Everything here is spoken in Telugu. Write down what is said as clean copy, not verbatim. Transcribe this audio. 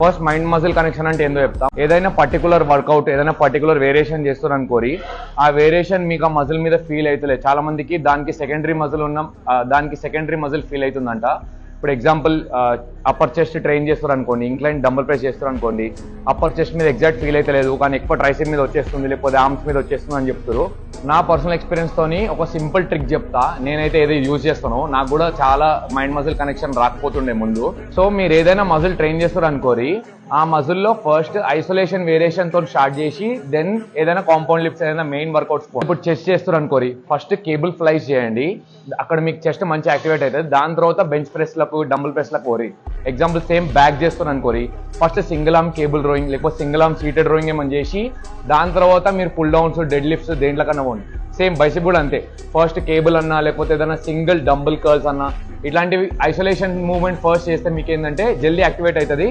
ఫస్ట్ మైండ్ మజిల్ కనెక్షన్ అంటే ఏందో చెప్తాం. ఏదైనా పర్టికులర్ వర్కౌట్ ఏదైనా పర్టికులర్ వేరియేషన్ చేస్తారు అనుకోరి, ఆ వేరియేషన్ మీకు ఆ మజిల్ మీద ఫీల్ అవుతలేదు. చాలా మందికి దానికి సెకండరీ మజిల్ ఫీల్ అవుతుందంట. ఇప్పుడు ఎగ్జాంపుల్ అప్పర్ చెస్ట్ ట్రైన్ చేస్తారు అనుకోండి, ఇంక్లైన్ డంబల్ ప్రెస్ చేస్తారు అనుకోండి, అప్పర్ చెస్ట్ మీద ఎగ్జాక్ట్ ఫీల్ అయితే లేదు, కానీ ఎక్కువ ట్రైసెప్ మీద వచ్చేస్తుంది లేకపోతే ఆర్మ్స్ మీద వచ్చేస్తుంది అని చెప్తారు. నా పర్సనల్ ఎక్స్పీరియన్స్ తోని ఒక సింపుల్ ట్రిక్ చెప్తా. నేనైతే ఏదో యూజ్ చేస్తాను, నాకు కూడా చాలా మైండ్ మజిల్ కనెక్షన్ రాకపోతుండే ముందు. సో మీరు ఏదైనా మజిల్ ట్రైన్ చేస్తారు అనుకోరి, ఆ మజిల్లో ఫస్ట్ ఐసోలేషన్ వేరియేషన్ తో స్టార్ట్ చేసి దెన్ ఏదైనా కాంపౌండ్ లిఫ్ట్స్ ఏదైనా మెయిన్ వర్కౌట్స్. ఇప్పుడు చెస్ట్ చేస్తారు అనుకోరి, ఫస్ట్ కేబుల్ ఫ్లైస్ చేయండి, అక్కడ మీకు చెస్ట్ మంచి యాక్టివేట్ అవుతుంది. దాని తర్వాత బెంచ్ ప్రెస్లకు డంబుల్ ప్రెస్లకు పోరి. ఎగ్జాంపుల్ సేమ్ బ్యాక్ చేస్తారు అనుకోరి, first single arm cable rowing లేకపోతే సింగిల్ ఆర్మ్ సీటెడ్ రోయింగ్ ఏమని చేసి దాని తర్వాత మీరు పుల్ డౌన్స్ డెడ్ లిఫ్ట్స్ దేంట్లో కన్నా పోండి. సేమ్ బైసిప్ కూడా అంతే, ఫస్ట్ కేబుల్ అన్నా లేకపోతే ఏదైనా సింగిల్ డంబుల్ కర్ల్స్ అన్నా ఇట్లాంటివి ఐసోలేషన్ మూవ్మెంట్ ఫస్ట్ చేస్తే మీకు ఏంటంటే జల్దీ యాక్టివేట్ అవుతుంది.